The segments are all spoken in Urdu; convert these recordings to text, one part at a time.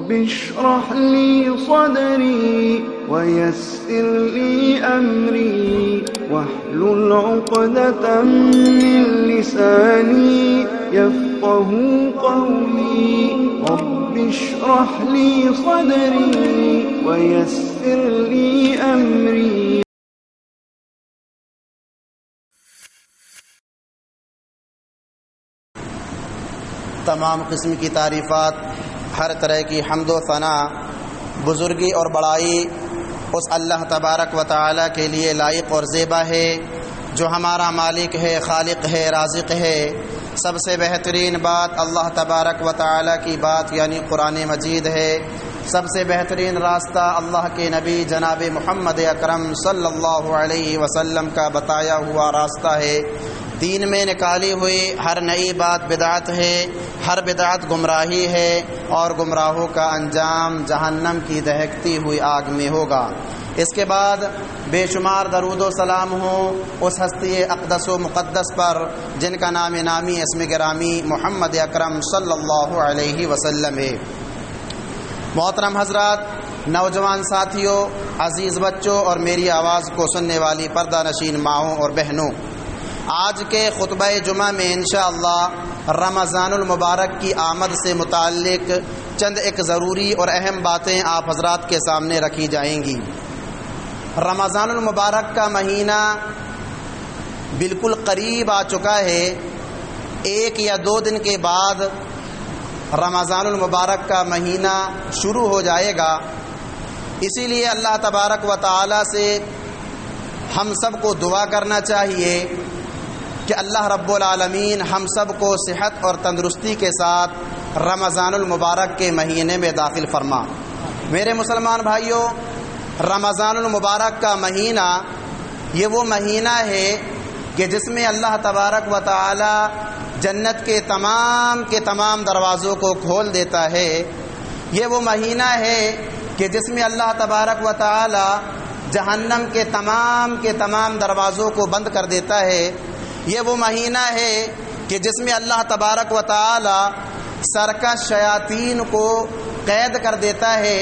رب اشرح لي صدري ويسر لي أمري واحلل عقدة من لساني يفقه قولي رب اشرح لي صدري ويسر لي أمري. تمام قسم کی تعریفات، ہر طرح کی حمد و ثنا، بزرگی اور بڑائی اس اللہ تبارک و تعالی کے لیے لائق اور زیبا ہے جو ہمارا مالک ہے، خالق ہے، رازق ہے۔ سب سے بہترین بات اللہ تبارک و تعالی کی بات یعنی قرآن مجید ہے۔ سب سے بہترین راستہ اللہ کے نبی جناب محمد اکرم صلی اللہ علیہ وسلم کا بتایا ہوا راستہ ہے۔ دین میں نکالی ہوئی ہر نئی بات بدعت ہے، ہر بدعت گمراہی ہے، اور گمراہوں کا انجام جہنم کی دہکتی ہوئی آگ میں ہوگا۔ اس کے بعد بے شمار درود و سلام ہوں اس ہستی اقدس و مقدس پر جن کا نام نامی اسم گرامی محمد اکرم صلی اللہ علیہ وسلم ہے۔ محترم حضرات، نوجوان ساتھیوں، عزیز بچوں اور میری آواز کو سننے والی پردہ نشین ماؤں اور بہنوں، آج کے خطبہ جمعہ میں انشاءاللہ رمضان المبارک کی آمد سے متعلق چند ایک ضروری اور اہم باتیں آپ حضرات کے سامنے رکھی جائیں گی۔ رمضان المبارک کا مہینہ بالکل قریب آ چکا ہے۔ 1 یا 2 دن کے بعد رمضان المبارک کا مہینہ شروع ہو جائے گا۔ اسی لیے اللہ تبارک و تعالی سے ہم سب کو دعا کرنا چاہیے کہ اللہ رب العالمین ہم سب کو صحت اور تندرستی کے ساتھ رمضان المبارک کے مہینے میں داخل فرما۔ میرے مسلمان بھائیوں، رمضان المبارک کا مہینہ یہ وہ مہینہ ہے کہ جس میں اللہ تبارک و تعالی جنت کے تمام دروازوں کو کھول دیتا ہے۔ یہ وہ مہینہ ہے کہ جس میں اللہ تبارک و تعالی جہنم کے تمام دروازوں کو بند کر دیتا ہے۔ یہ وہ مہینہ ہے کہ جس میں اللہ تبارک و تعالی سرکش شیاطین کو قید کر دیتا ہے،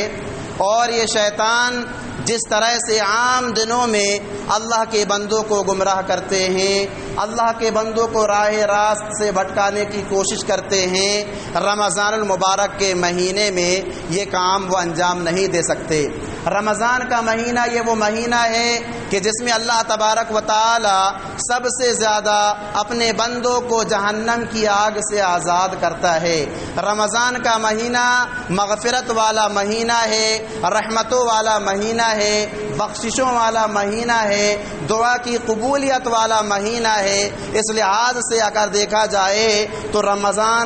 اور یہ شیطان جس طرح سے عام دنوں میں اللہ کے بندوں کو گمراہ کرتے ہیں، اللہ کے بندوں کو راہ راست سے بھٹکانے کی کوشش کرتے ہیں، رمضان المبارک کے مہینے میں یہ کام وہ انجام نہیں دے سکتے۔ رمضان کا مہینہ یہ وہ مہینہ ہے کہ جس میں اللہ تبارک و تعالی سب سے زیادہ اپنے بندوں کو جہنم کی آگ سے آزاد کرتا ہے۔ رمضان کا مہینہ مغفرت والا مہینہ ہے، رحمتوں والا مہینہ ہے، بخششوں والا مہینہ ہے، دعا کی قبولیت والا مہینہ ہے۔ اس لحاظ سے اگر دیکھا جائے تو ماہ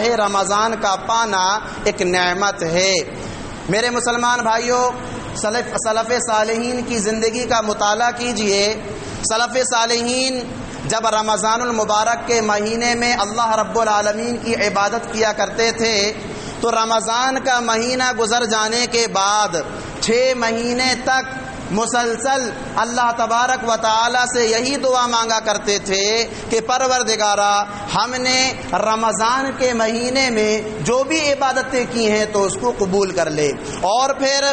رمضان کا پانا ایک نعمت ہے۔ میرے مسلمان بھائیوں، سلف صالحین کی زندگی کا مطالعہ کیجئے۔ سلف صالحین جب رمضان المبارک کے مہینے میں اللہ رب العالمین کی عبادت کیا کرتے تھے تو رمضان کا مہینہ گزر جانے کے بعد 6 مہینے تک مسلسل اللہ تبارک و تعالی سے یہی دعا مانگا کرتے تھے کہ پروردگارا ہم نے رمضان کے مہینے میں جو بھی عبادتیں کی ہیں تو اس کو قبول کر لے۔ اور پھر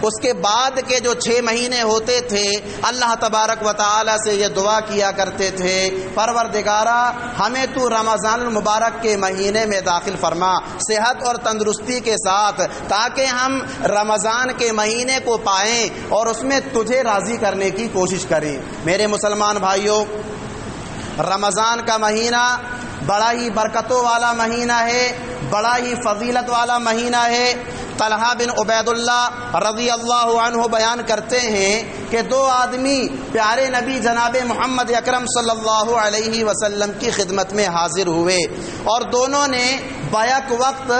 اس کے بعد کے جو 6 مہینے ہوتے تھے اللہ تبارک و تعالی سے یہ دعا کیا کرتے تھے، پروردگارا ہمیں تو رمضان المبارک کے مہینے میں داخل فرما صحت اور تندرستی کے ساتھ، تاکہ ہم رمضان کے مہینے کو پائیں اور اس میں تجھے راضی کرنے کی کوشش کریں۔ میرے مسلمان بھائیوں، رمضان کا مہینہ بڑا ہی برکتوں والا مہینہ ہے، بڑا ہی فضیلت والا مہینہ ہے۔ طلحہ بن عبید اللہ رضی اللہ عنہ بیان کرتے ہیں کہ 2 آدمی پیارے نبی جناب محمد اکرم صلی اللہ علیہ وسلم کی خدمت میں حاضر ہوئے، اور دونوں نے بیک وقت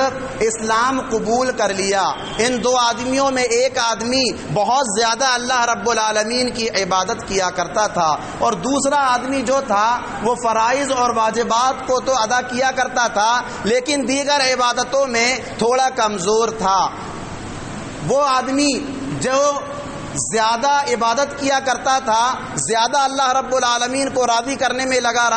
اسلام قبول کر لیا۔ ان 2 آدمیوں میں ایک آدمی بہت زیادہ اللہ رب العالمین کی عبادت کیا کرتا تھا، اور دوسرا آدمی جو تھا وہ فرائض اور واجبات کو تو ادا کیا کرتا تھا لیکن دیگر عبادتوں میں تھوڑا کمزور تھا۔ وہ آدمی جو زیادہ عبادت کیا کرتا تھا، زیادہ اللہ رب العالمین کو راضی کرنے میں لگا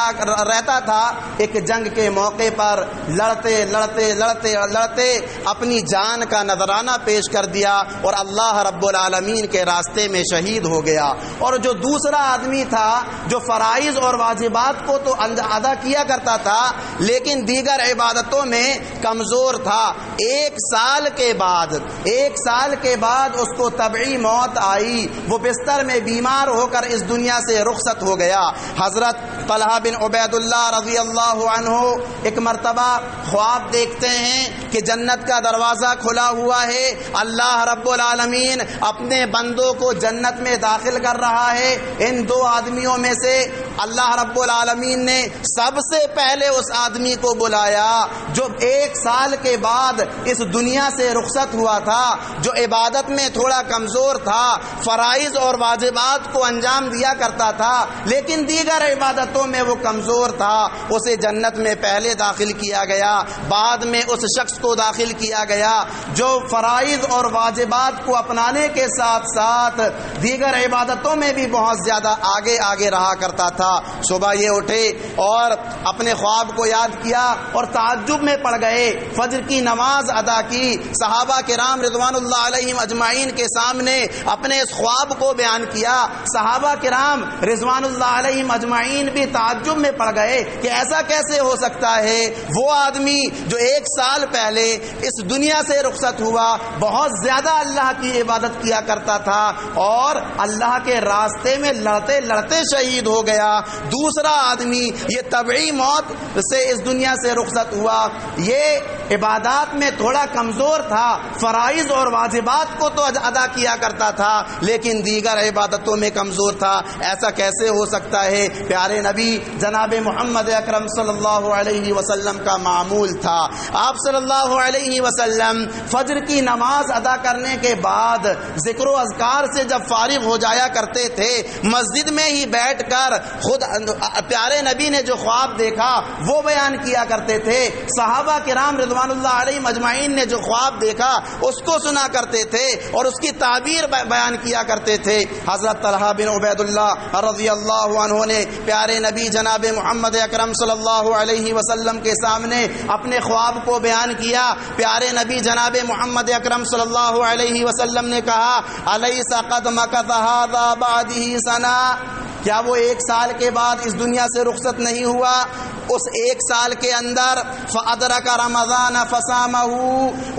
رہتا تھا، ایک جنگ کے موقع پر لڑتے لڑتے لڑتے لڑتے اپنی جان کا نذرانہ پیش کر دیا اور اللہ رب العالمین کے راستے میں شہید ہو گیا۔ اور جو دوسرا آدمی تھا جو فرائض اور واجبات کو تو ادا کیا کرتا تھا لیکن دیگر عبادتوں میں کمزور تھا، ایک سال کے بعد اس کو طبعی موت آئی، وہ بستر میں بیمار ہو کر اس دنیا سے رخصت ہو گیا۔ حضرت طلحہ بن عبید اللہ رضی اللہ عنہ ایک مرتبہ خواب دیکھتے ہیں کہ جنت کا دروازہ کھلا ہوا ہے، اللہ رب العالمین اپنے بندوں کو جنت میں داخل کر رہا ہے۔ ان دو آدمیوں میں سے اللہ رب العالمین نے سب سے پہلے اس آدمی کو بلایا جو ایک سال کے بعد اس دنیا سے رخصت ہوا تھا، جو عبادت میں تھوڑا کمزور تھا، فرائض اور واجبات کو انجام دیا کرتا تھا لیکن دیگر عبادتوں میں وہ کمزور تھا، اسے جنت میں پہلے داخل کیا گیا۔ بعد میں اس شخص کو داخل کیا گیا جو فرائض اور واجبات کو اپنانے کے ساتھ ساتھ دیگر عبادتوں میں بھی بہت زیادہ آگے رہا کرتا تھا۔ صبح یہ اٹھے اور اپنے خواب کو یاد کیا اور تعجب میں پڑ گئے، فجر کی نماز ادا کی، صحابہ کرام رضوان اللہ علیہم اجمعین کے سامنے اپنے اس خواب کو بیان کیا۔ صحابہ کرام رضوان اللہ علیہم اجمعین بھی تعجب میں پڑ گئے کہ ایسا کیسے ہو سکتا ہے، وہ آدمی جو ایک سال پہلے اس دنیا سے رخصت ہوا، بہت زیادہ اللہ کی عبادت کیا کرتا تھا اور اللہ کے راستے میں لڑتے لڑتے شہید ہو گیا، دوسرا آدمی یہ طبعی موت سے اس دنیا سے رخصت ہوا، یہ عبادات میں تھوڑا کمزور تھا، فرائض اور واجبات کو تو ادا کیا کرتا تھا لیکن دیگر عبادتوں میں کمزور تھا، ایسا کیسے ہو سکتا ہے؟ پیارے نبی جناب محمد اکرم صلی اللہ علیہ وسلم کا معمول تھا، آپ صلی اللہ علیہ وسلم فجر کی نماز ادا کرنے کے بعد ذکر و اذکار سے جب فارغ ہو جایا کرتے تھے، مسجد میں ہی بیٹھ کر خود پیارے نبی نے جو خواب دیکھا وہ بیان کیا کرتے تھے، صحابہ کرام رضوان اللہ علیہ مجمعین نے جو خواب دیکھا اس کو سنا کرتے تھے اور اس کی تعبیر بیان کیا کرتے تھے۔ حضرت طلحہ بن عبید اللہ رضی اللہ عنہ نے پیارے نبی جناب محمد اکرم صلی اللہ علیہ وسلم کے سامنے اپنے خواب کو بیان کیا۔ پیارے نبی جناب محمد اکرم صلی اللہ علیہ وسلم نے کہا، الیس قد مکث ھذا بعدہ سنہ، کیا وہ ایک سال کے بعد اس دنیا سے رخصت نہیں ہوا؟ اس ایک سال کے اندر فادرک رمضان فصامہ،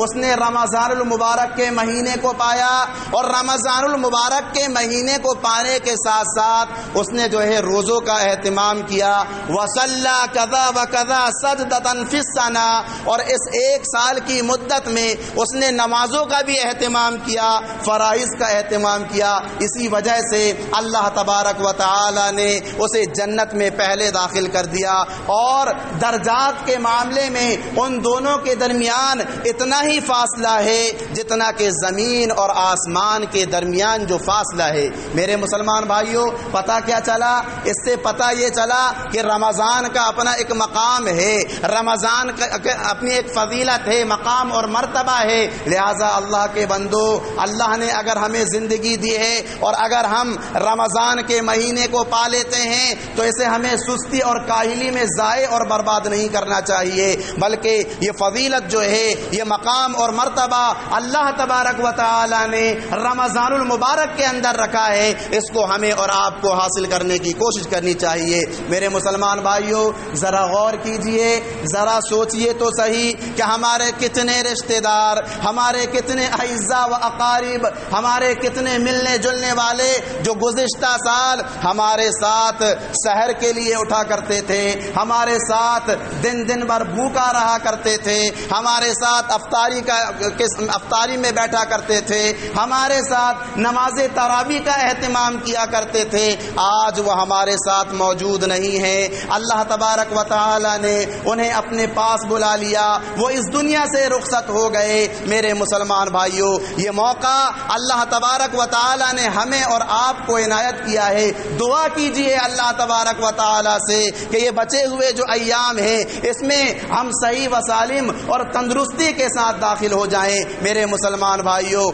اس نے رمضان المبارک کے مہینے کو پایا اور رمضان المبارک کے مہینے کو پانے کے ساتھ ساتھ اس نے جو ہے روزوں کا اہتمام کیا، وصلی کذا وکذا سجدۃ فی السنہ، اور اس ایک سال کی مدت میں اس نے نمازوں کا بھی اہتمام کیا، فرائض کا اہتمام کیا، اسی وجہ سے اللہ تبارک و تعالی نے اسے جنت میں پہلے داخل کر دیا۔ اور درجات کے معاملے میں ان دونوں کے درمیان اتنا ہی فاصلہ ہے جتنا کہ زمین اور آسمان کے درمیان جو فاصلہ ہے۔ میرے مسلمان بھائیوں، پتہ کیا چلا؟ اس سے پتہ یہ چلا کہ رمضان کا اپنا ایک مقام ہے، رمضان کا اپنی ایک فضیلت ہے، مقام اور مرتبہ ہے، لہذا اللہ کے بندو، اللہ نے اگر ہمیں زندگی دی ہے اور اگر ہم رمضان کے مہینے کو پا لیتے ہیں تو اسے ہمیں سستی اور کاہلی میں ضائع اور برباد نہیں کرنا چاہیے، بلکہ یہ فضیلت جو ہے، یہ مقام اور مرتبہ اللہ تبارک و تعالی نے رمضان المبارک کے اندر رکھا ہے، اس کو ہمیں اور آپ کو حاصل کرنے کی کوشش کرنی چاہیے۔ میرے مسلمان بھائیوں، ذرا غور کیجئے، ذرا سوچئے تو صحیح کہ ہمارے کتنے رشتہ دار، ہمارے کتنے اعزاء و اقارب، ہمارے کتنے ملنے جلنے والے جو گزشتہ سال ہمارے ساتھ سحر کے لیے اٹھا کرتے تھے، ہمارے ساتھ دن دن بھر بھوکا رہا کرتے تھے، ہمارے ساتھ افطاری میں بیٹھا کرتے تھے، ہمارے ساتھ نماز تراویح کا اہتمام کیا کرتے تھے، آج وہ ہمارے ساتھ موجود نہیں ہیں۔ اللہ تبارک و تعالی نے انہیں اپنے پاس بلا لیا، وہ اس دنیا سے رخصت ہو گئے۔ میرے مسلمان بھائیوں، یہ موقع اللہ تبارک و تعالی نے ہمیں اور آپ کو عنایت کیا ہے، دعا کیجئے اللہ تبارک و تعالی سے کہ یہ بچے ہوئے ہوئے جو ایام ہیں اس میں ہم صحیح و سالم اور تندرستی کے ساتھ داخل ہو جائیں میرے مسلمان بھائیوں،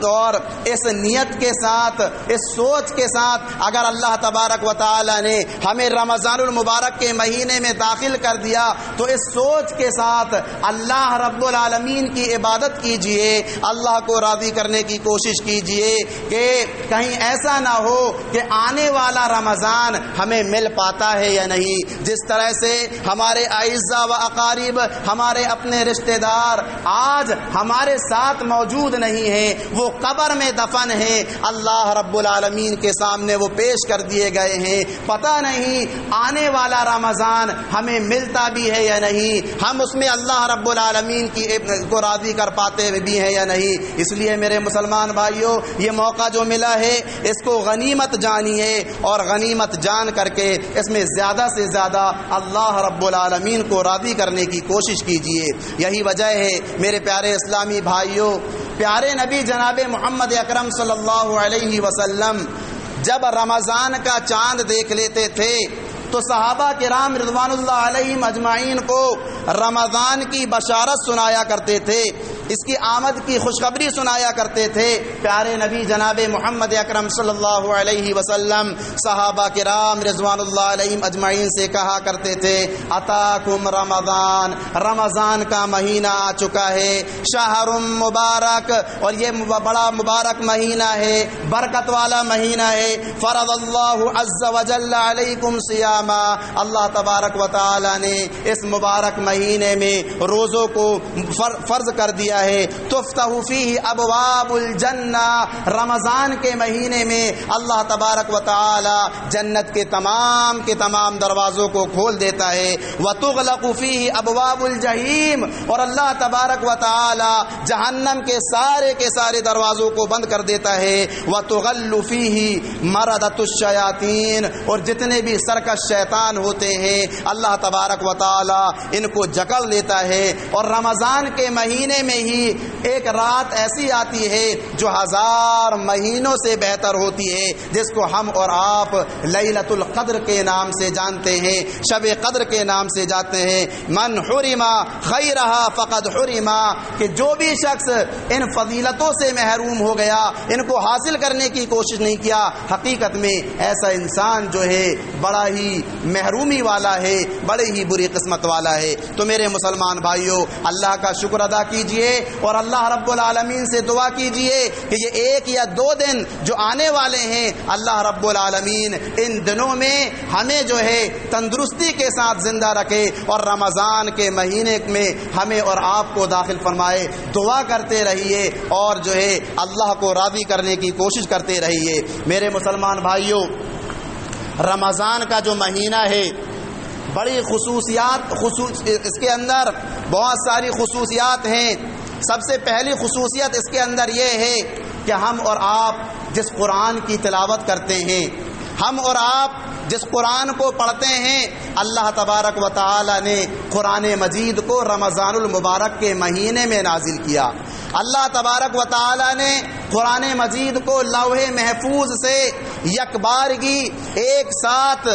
اور اس نیت کے ساتھ، اس سوچ کے ساتھ اگر اللہ تبارک و تعالی نے ہمیں رمضان المبارک کے مہینے میں داخل کر دیا تو اس سوچ کے ساتھ اللہ رب العالمین کی عبادت کیجئے، اللہ کو راضی کرنے کی کوشش کیجئے کہ کہیں ایسا نہ ہو کہ آنے والا رمضان ہمیں مل پاتا ہے یا نہیں۔ جس طرح سے ہمارے اعزاء و اقارب، ہمارے اپنے رشتہ دار آج ہمارے ساتھ موجود نہیں ہیں، وہ قبر میں دفن ہیں، اللہ رب العالمین کے سامنے وہ پیش کر دیے گئے ہیں، پتہ نہیں آنے والا رمضان ہمیں ملتا بھی ہے یا نہیں، ہم اس میں اللہ رب العالمین کی کو راضی کر پاتے بھی ہیں یا نہیں۔ اس لیے میرے مسلمان بھائیوں، یہ موقع جو ملا ہے اس کو غنیمت جانیے اور غنیمت جان کر کے اس میں زیادہ سے زیادہ اللہ رب العالمین کو راضی کرنے کی کوشش کیجیے۔ یہی وجہ ہے میرے پیارے اسلامی بھائیوں، پیارے نبی جناب محمد اکرم صلی اللہ علیہ وسلم جب رمضان کا چاند دیکھ لیتے تھے تو صحابہ کرام رضوان اللہ علیہم اجمعین کو رمضان کی بشارت سنایا کرتے تھے، اس کی آمد کی خوشخبری سنایا کرتے تھے۔ پیارے نبی جناب محمد اکرم صلی اللہ علیہ وسلم صحابہ کرام رضوان اللہ علیہم اجمعین سے کہا کرتے تھے، اتاکم رمضان، رمضان کا مہینہ آ چکا ہے، شہر مبارک، اور یہ بڑا مبارک مہینہ ہے، برکت والا مہینہ ہے، فرض اللہ عز وجل علیکم صیاما، اللہ تبارک و تعالی نے اس مبارک مہینے میں روزوں کو فرض کر دیا ہے۔ تفتح فیہ ابواب الجنہ، رمضان کے مہینے میں اللہ تبارک و تعالی جنت کے تمام دروازوں کو کھول دیتا ہے۔ وتغلق فیہ ابواب الجحیم، اور اللہ تبارک و تعالی جہنم کے سارے دروازوں کو بند کر دیتا ہے۔ وتغل فیہ مردۃ الشیاطین، اور جتنے بھی سرکش شیطان ہوتے ہیں اللہ تبارک و تعالی ان کو جکڑ لیتا ہے۔ اور رمضان کے مہینے میں ہی ایک رات ایسی آتی ہے جو 1000 مہینوں سے بہتر ہوتی ہے، جس کو ہم اور آپ لیلۃ القدر کے نام سے جانتے ہیں، شب قدر کے نام سے جانتے ہیں۔ من حرم خیرہا فقد حرم، کہ جو بھی شخص ان فضیلتوں سے محروم ہو گیا، ان کو حاصل کرنے کی کوشش نہیں کیا، حقیقت میں ایسا انسان جو ہے بڑا ہی محرومی والا ہے، بڑی ہی بری قسمت والا ہے۔ تو میرے مسلمان بھائیوں، اللہ کا شکر ادا کیجئے اور اللہ رب العالمین سے دعا کیجئے کہ یہ 1 یا 2 دن جو آنے والے ہیں اللہ رب العالمین ان دنوں میں ہمیں جو ہے تندرستی کے ساتھ زندہ رکھے اور رمضان کے مہینے میں ہمیں اور آپ کو داخل فرمائے۔ دعا کرتے رہیے اور جو ہے اللہ کو راضی کرنے کی کوشش کرتے رہیے۔ میرے مسلمان بھائیوں، رمضان کا جو مہینہ ہے بڑی اس کے اندر بہت ساری خصوصیات ہیں۔ سب سے پہلی خصوصیت اس کے اندر یہ ہے کہ ہم اور آپ جس قرآن کی تلاوت کرتے ہیں، ہم اور آپ جس قرآن کو پڑھتے ہیں، اللہ تبارک و تعالی نے قرآن مجید کو رمضان المبارک کے مہینے میں نازل کیا۔ اللہ تبارک و تعالی نے قرآن مجید کو لوح محفوظ سے یکبارگی ایک ساتھ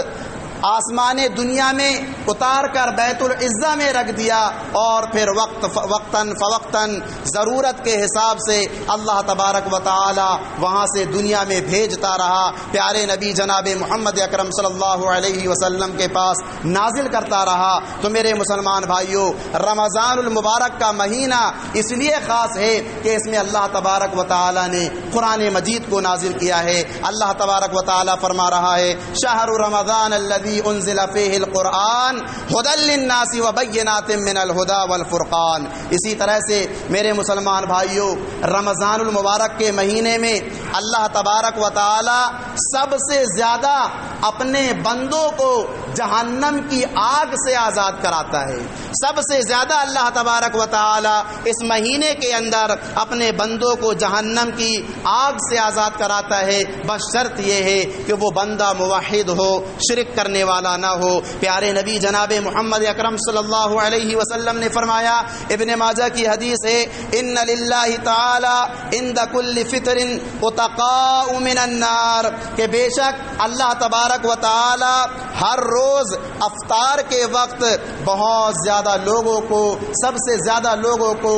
آسمان دنیا میں اتار کر بیت العزہ میں رکھ دیا، اور پھر وقتاً فوقتاً ضرورت کے حساب سے اللہ تبارک و تعالی وہاں سے دنیا میں بھیجتا رہا، پیارے نبی جناب محمد اکرم صلی اللہ علیہ وسلم کے پاس نازل کرتا رہا۔ تو میرے مسلمان بھائیوں، رمضان المبارک کا مہینہ اس لیے خاص ہے کہ اس میں اللہ تبارک و تعالی نے قرآن مجید کو نازل کیا ہے۔ اللہ تبارک و تعالی فرما رہا ہے، شہر رمضان الذی انزل فیہ القرآن ھدی للناس وبینات من الھدی والفرقان۔ اسی طرح سے میرے مسلمان بھائیوں، رمضان المبارک کے مہینے میں اللہ تبارک و تعالی سب سے زیادہ اپنے بندوں کو جہنم کی آگ سے آزاد کراتا ہے۔ سب سے زیادہ اللہ تبارک و تعالی اس مہینے کے اندر اپنے بندوں کو جہنم کی آگ سے آزاد کراتا ہے، بس شرط یہ ہے کہ وہ بندہ موحد ہو، شرک کرنے والا نہ ہو۔ پیارے نبی جناب محمد اکرم صلی اللہ علیہ وسلم نے فرمایا، ابن ماجہ کی حدیث ہے، ان للہ تعالی عند کل فطر اتقاء من النار، کہ بے شک اللہ تبارک و تعالی ہر روز افطار کے وقت بہت زیادہ لوگوں کو، سب سے زیادہ لوگوں کو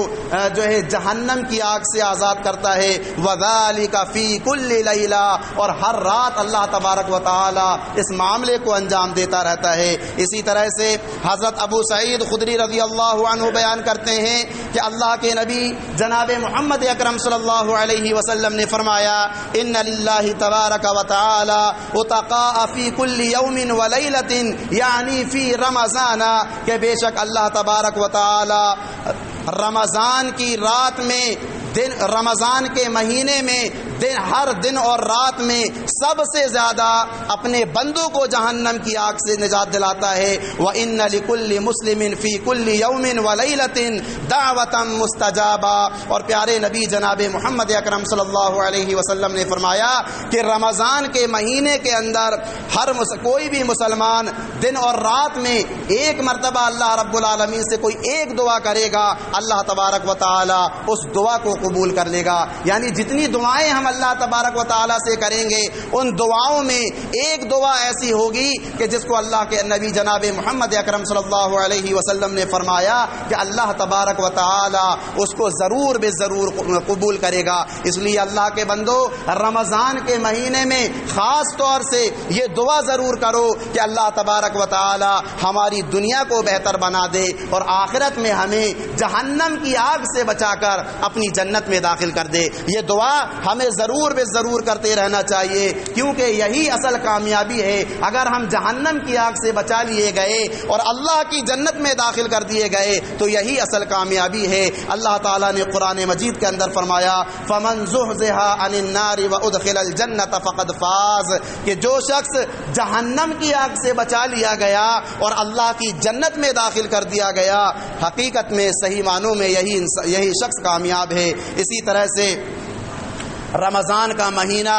جو ہے جہنم کی آگ سے آزاد کرتا ہے. وذالک فی کل لیلہ، اور ہر رات اللہ تبارک و تعالی اس معاملے کو انجام دیتا رہتا ہے. اسی طرح سے حضرت ابو سعید خدری رضی اللہ عنہ بیان کرتے ہیں کہ اللہ کے نبی جناب محمد اکرم صلی اللہ علیہ وسلم نے فرمایا ان للہ تبارک و تعالی اتقاء فی کل یوم و لیلۃ یعنی فی رمضان، کہ بے شک اللہ تبارک و تعالی رمضان کی رات میں، رمضان کے مہینے میں ہر دن اور رات میں سب سے زیادہ اپنے بندوں کو جہنم کی آگ سے نجات دلاتا ہے. وَإِنَّ لِكُلِّ مُسْلِمٍ فِي كُلِّ يَوْمٍ وَلَيْلَةٍ دَعْوَةً مُسْتَجَابًا. اور پیارے نبی جناب محمد اکرم صلی اللہ علیہ وسلم نے فرمایا کہ رمضان کے مہینے کے اندر کوئی بھی مسلمان دن اور رات میں ایک مرتبہ اللہ رب العالمین سے کوئی ایک دعا کرے گا، اللہ تبارک و تعالی اس دعا کو قبول کر لے گا. یعنی جتنی دعائیں ہم اللہ تبارک و تعالی سے کریں گے، ان دعاؤں میں ایک دعا ایسی ہوگی کہ جس کو اللہ کے نبی جناب محمد اکرم صلی اللہ علیہ وسلم نے فرمایا کہ اللہ تبارک و تعالی اس کو ضرور بے ضرور قبول کرے گا. اس لیے اللہ کے بندو، رمضان کے مہینے میں خاص طور سے یہ دعا ضرور کرو کہ اللہ تبارک و تعالی ہماری دنیا کو بہتر بنا دے اور آخرت میں ہمیں جہنم کی آگ سے بچا کر اپنی جنت میں داخل کر دے. یہ دعا ہمیں ضرور بے ضرور کرتے رہنا چاہیے، کیونکہ یہی اصل کامیابی ہے. اگر ہم جہنم کی آگ سے بچا لیے گئے اور اللہ کی جنت میں داخل کر دیے گئے تو یہی اصل کامیابی ہے. اللہ تعالیٰ نے قرآن مجید کے اندر فرمایا فَمَنْ زُحْزِحَ عَنِ النَّارِ وَأُدْخِلَ الْجَنَّةَ فَقَدْ فَازَ، کہ جو شخص جہنم کی آگ سے بچا لیا گیا اور اللہ کی جنت میں داخل کر دیا گیا، حقیقت میں صحیح معنوں میں یہی شخص کامیاب ہے. اسی طرح سے رمضان کا مہینہ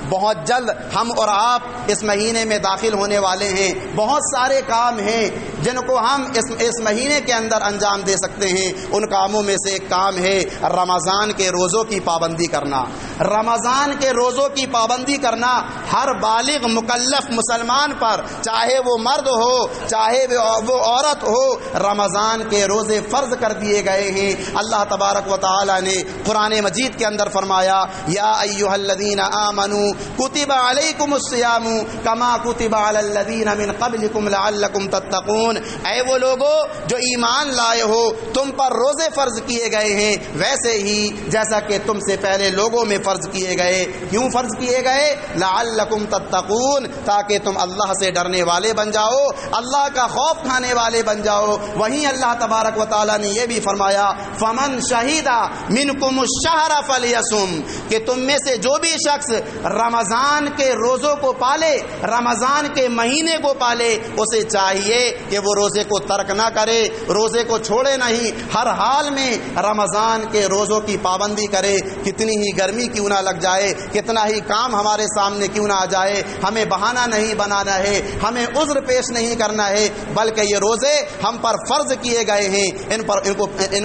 بہت جلد ہم اور آپ اس مہینے میں داخل ہونے والے ہیں. بہت سارے کام ہیں جن کو ہم اس مہینے کے اندر انجام دے سکتے ہیں. ان کاموں میں سے ایک کام ہے رمضان کے روزوں کی پابندی کرنا. رمضان کے روزوں کی پابندی کرنا ہر بالغ مکلف مسلمان پر، چاہے وہ مرد ہو چاہے وہ عورت ہو، رمضان کے روزے فرض کر دیے گئے ہیں. اللہ تبارک و تعالی نے قرآن مجید کے اندر فرمایا یا ایھا الذین آمنوا کتب علیکم الصیام کما کتب علی الذین من قبلکم لعلکم تتقون. اے وہ لوگو جو ایمان لائے ہو، تم پر روزے فرض کیے گئے ہیں ویسے ہی جیسا کہ تم سے پہلے لوگوں میں فرض کیے گئے. کیوں فرض کیے گئے؟ لعلکم تتقون، تاکہ تم اللہ سے ڈرنے والے بن جاؤ، اللہ کا خوف کھانے والے بن جاؤ. وہیں اللہ تبارک و تعالی نے یہ بھی فرمایا فمن شہید منکم الشہر فلیصم، کہ تم میں سے جو بھی شخص رمضان کے روزوں کو پالے، رمضان کے مہینے کو پالے، اسے چاہیے کہ وہ روزے کو ترک نہ کرے، روزے کو چھوڑے نہیں، ہر حال میں رمضان کے روزوں کی پابندی کرے. کتنی ہی گرمی کیوں نہ لگ جائے، کتنا ہی کام ہمارے سامنے کیوں نہ آ جائے، ہمیں بہانہ نہیں بنانا ہے، ہمیں عذر پیش نہیں کرنا ہے، بلکہ یہ روزے ہم پر فرض کیے گئے ہیں، ان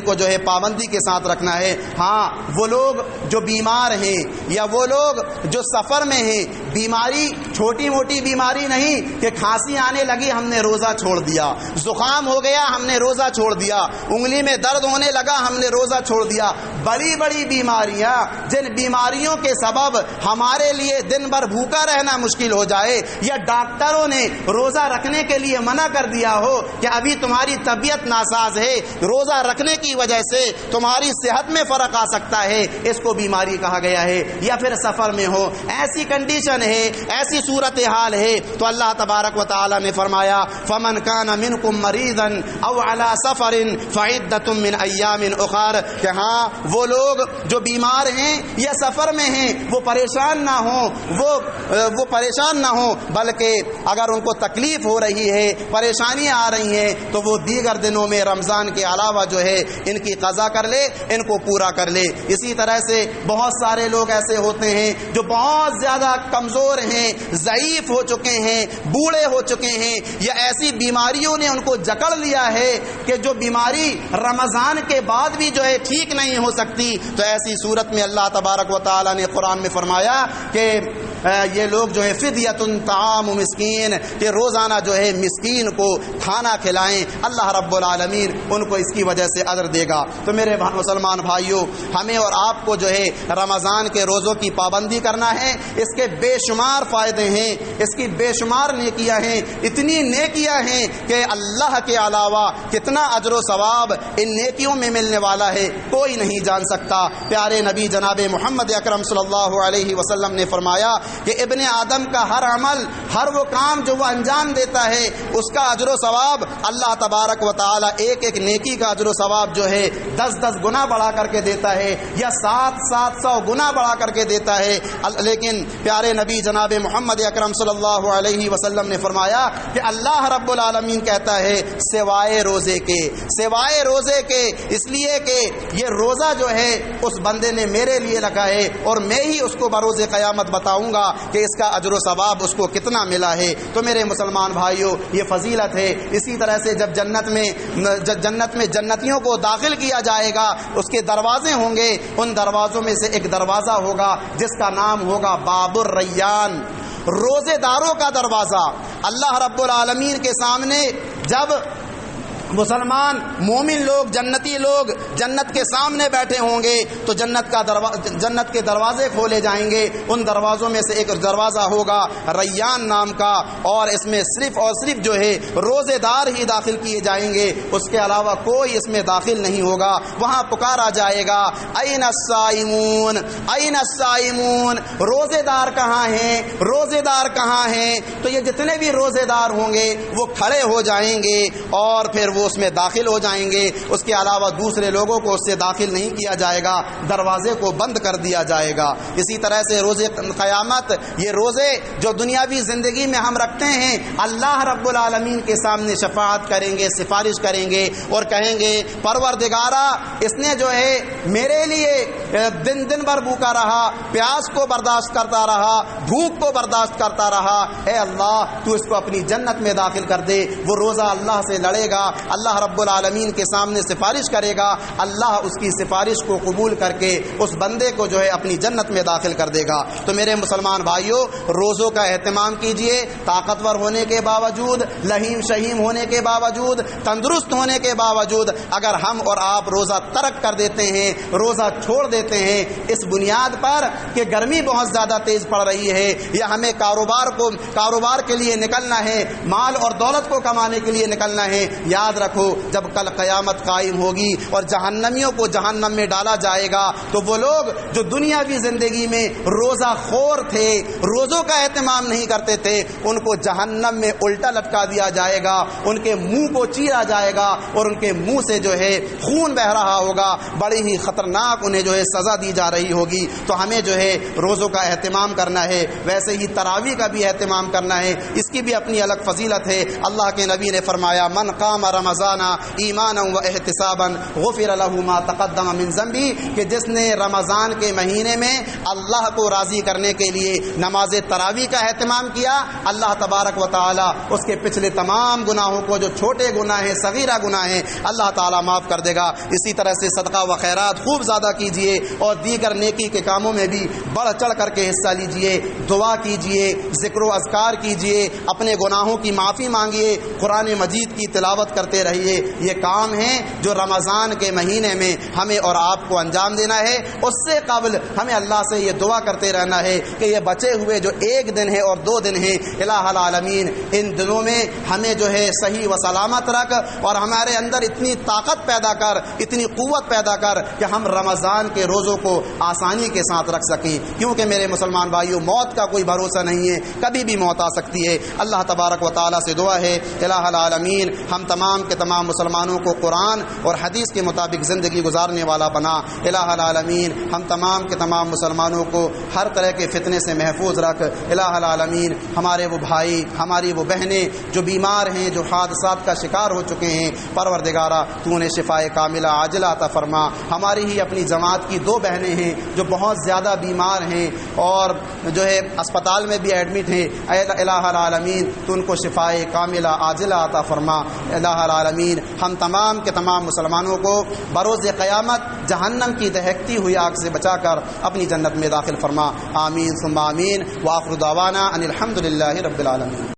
کو جو ہے پابندی کے ساتھ رکھنا ہے. ہاں وہ لوگ جو بیمار ہیں یا وہ لوگ جو سفر میں ہیں، بیماری چھوٹی موٹی بیماری نہیں کہ کھانسی آنے لگی ہم نے روزہ چھوڑ دیا، زکام ہو گیا ہم نے روزہ چھوڑ دیا، انگلی میں درد ہونے لگا ہم نے روزہ چھوڑ دیا. بڑی بڑی بیماریاں، جن بیماریوں کے سبب ہمارے لیے دن بھر بھوکا رہنا مشکل ہو جائے، یا ڈاکٹروں نے روزہ رکھنے کے لیے منع کر دیا ہو کہ ابھی تمہاری طبیعت ناساز ہے، روزہ رکھنے کی وجہ سے تمہاری صحت میں فرق آ سکتا ہے، اس کو بیماری کہا گیا ہے. یا پھر سفر میں ہو، ایسی کنڈیشن ہے، ایسی صورتحال ہے، تو اللہ تبارک و تعالی نے فرمایا فمن کان منکم مریضا او علی سفر فعدۃ من ایام اخر، کہ ہاں وہ لوگ جو بیمار ہیں یا سفر میں ہیں وہ پریشان نہ ہوں، بلکہ اگر ان کو تکلیف ہو رہی ہے، پریشانیاں آ رہی ہیں، تو وہ دیگر دنوں میں رمضان کے علاوہ جو ہے ان کی قضا کر لے، ان کو پورا کر لے. اسی طرح سے بہت سارے لوگ ایسے ہوتے ہیں جو بہت زیادہ کمزور ہیں، ضعیف ہو چکے ہیں، بوڑھے ہو چکے ہیں، یا ایسی بیماریوں نے ان کو جکڑ لیا ہے کہ جو بیماری رمضان کے بعد بھی جو ہے ٹھیک نہیں ہو سکتی. تو ایسی صورت میں اللہ تبارک و تعالی نے قرآن میں فرمایا کہ یہ لوگ جو ہے فدیۃ طعام مسکین، کہ روزانہ جو ہے مسکین کو کھانا کھلائیں، اللہ رب العالمین ان کو اس کی وجہ سے اجر دے گا۔ تو میرے مسلمان بھائیوں، ہمیں اور آپ کو جو ہے رمضان کے روزوں کی پابندی کرنا ہے۔ اس کے بے شمار فائدے ہیں، اس کی بے شمار نیکیاں ہیں، اتنی نیکیاں ہیں کہ اللہ کے علاوہ کتنا اجر و ثواب ان نیکیوں میں ملنے والا ہے کوئی نہیں جان سکتا۔ پیارے نبی جناب محمد اکرم صلی اللہ علیہ وسلم نے فرمایا کہ ابن آدم کا ہر عمل، ہر وہ کام جو وہ انجام دیتا ہے، اس کا اجر و ثواب اللہ تبارک و تعالی ایک ایک نیکی کا اجر و ثواب جو ہے 10 گنا بڑھا کر کے دیتا ہے، یا 700 گنا بڑھا کر کے دیتا ہے۔ لیکن پیارے نبی جناب محمد اکرم صلی اللہ علیہ وسلم نے فرمایا کہ اللہ رب العالمین کہتا ہے سوائے روزے کے، سوائے روزے کے، اس لیے کہ یہ روزہ جو ہے اس بندے نے میرے لیے رکھا ہے اور میں ہی اس کو بروز قیامت بتاؤں گا کہ اس کا اجر و ثواب اس کو کتنا ملا ہے۔ تو میرے مسلمان بھائیوں، یہ فضیلت ہے۔ اسی طرح سے جب جنت میں جنتیوں کو داخل کیا جائے گا، اس کے دروازے ہوں گے، ان دروازوں میں سے ایک دروازہ ہوگا جس کا نام ہوگا باب الریان، روزے داروں کا دروازہ۔ اللہ رب العالمین کے سامنے جب مسلمان مومن لوگ، جنتی لوگ جنت کے سامنے بیٹھے ہوں گے تو جنت کے دروازے کھولے جائیں گے۔ ان دروازوں میں سے ایک دروازہ ہوگا ریان نام کا، اور اس میں صرف اور صرف جو ہے روزے دار ہی داخل کیے جائیں گے، اس کے علاوہ کوئی اس میں داخل نہیں ہوگا۔ وہاں پکارا جائے گا این الصائمون، این الصائمون، روزے دار کہاں ہیں، روزے دار کہاں ہیں؟ تو یہ جتنے بھی روزے دار ہوں گے وہ کھڑے ہو جائیں گے اور پھر وہ اس میں داخل ہو جائیں گے۔ اس کے علاوہ دوسرے لوگوں کو اس سے داخل نہیں کیا جائے گا، دروازے کو بند کر دیا جائے گا۔ اسی طرح سے روزے قیامت، یہ روزے جو دنیاوی زندگی میں ہم رکھتے ہیں، اللہ رب العالمین کے سامنے شفاعت کریں گے، سفارش کریں گے اور کہیں گے پروردگارا، اس نے جو ہے میرے لیے دن بھر بھوکا رہا، پیاس کو برداشت کرتا رہا، بھوک کو برداشت کرتا رہا، اے اللہ تو اس کو اپنی جنت میں داخل کر دے۔ وہ روزہ اللہ سے لڑے گا، اللہ رب العالمین کے سامنے سفارش کرے گا، اللہ اس کی سفارش کو قبول کر کے اس بندے کو جو ہے اپنی جنت میں داخل کر دے گا۔ تو میرے مسلمان بھائیوں، روزوں کا اہتمام کیجئے۔ طاقتور ہونے کے باوجود، لہیم شہیم ہونے کے باوجود، تندرست ہونے کے باوجود اگر ہم اور آپ روزہ ترک کر دیتے ہیں، روزہ چھوڑ دیتے ہیں اس بنیاد پر کہ گرمی بہت زیادہ تیز پڑ رہی ہے، یا ہمیں کاروبار کے لیے نکلنا ہے، مال اور دولت کو کمانے کے لیے نکلنا ہے، یاد رکھو جب کل قیامت قائم ہوگی اور جہنمیوں کو جہنم میں ڈالا جائے گا تو وہ لوگ جو دنیاوی زندگی میں روزہ خور تھے، روزوں کا اہتمام نہیں کرتے تھے، ان کو جہنم میں الٹا لٹکا دیا جائے گا، ان کے منہ کو چیرا جائے گا اور ان کے منہ سے جو ہے خون بہ رہا ہوگا، بڑی ہی خطرناک انہیں جو ہے سزا دی جا رہی ہوگی۔ تو ہمیں جو ہے روزوں کا اہتمام کرنا ہے، ویسے ہی تراویح کا بھی اہتمام کرنا ہے، اس کی بھی اپنی الگ فضیلت ہے۔ اللہ کے نبی نے فرمایا من قام رمضان ایمانا و احتسابا غفر له ما تقدم من ذنبی، کہ جس نے رمضان کے مہینے میں اللہ کو راضی کرنے کے لیے نماز تراویح کا اہتمام کیا، اللہ تبارک و تعالی اس کے پچھلے تمام گناہوں کو، جو چھوٹے گناہ ہیں، صغیرہ گناہ ہیں، اللہ تعالی معاف کر دے گا۔ اسی طرح سے صدقہ و خیرات خوب زیادہ کیجئے اور دیگر نیکی کے کاموں میں بھی بڑھ چڑھ کر کے حصہ لیجئے، دعا کیجئے، ذکر و اذکار کیجئے، اپنے گناہوں کی معافی مانگیے، قرآن مجید کی تلاوت کرتے رہیے۔ یہ کام ہیں جو رمضان کے مہینے میں ہمیں اور آپ کو انجام دینا ہے۔ اس سے قبل ہمیں اللہ سے یہ دعا کرتے رہنا ہے کہ یہ بچے ہوئے جو 1 دن ہے اور 2 دن ہیں، الہ العالمین ان دنوں میں ہمیں جو ہے صحیح و سلامت رکھ اور ہمارے اندر اتنی طاقت پیدا کر، اتنی قوت پیدا کر کہ ہم رمضان کے روزوں کو آسانی کے ساتھ رکھ سکیں، کیونکہ میرے مسلمان بھائیوں موت کا کوئی بھروسہ نہیں ہے، کبھی بھی موت آ سکتی ہے۔ اللہ تبارک و تعالیٰ سے دعا ہے الہ العالمین ہم تمام کے تمام مسلمانوں کو قرآن اور حدیث کے مطابق زندگی گزارنے والا بنا۔ الہ العالمین ہم تمام کے تمام مسلمانوں کو ہر طرح کے فتنے سے محفوظ رکھ۔ الہ العالمین ہمارے وہ بھائی، ہماری وہ بہنیں جو بیمار ہیں، جو حادثات کا شکار ہو چکے ہیں، پروردگارا تو انہیں شفائے کاملہ عاجلہ عطا فرما۔ ہماری ہی اپنی جماعت کی دو بہنیں ہیں جو بہت زیادہ بیمار ہیں اور جو ہے اسپتال میں بھی ایڈمٹ ہیں، اے الہ العالمین تو ان کو شفائے کاملہ عاجلہ عطا فرما۔ الہ العالمین ہم تمام کے تمام مسلمانوں کو بروز قیامت جہنم کی دہکتی ہوئی آگ سے بچا کر اپنی جنت میں داخل فرما، آمین ثم آمین، وآخر دعوانا ان الحمد للہ رب العالمین۔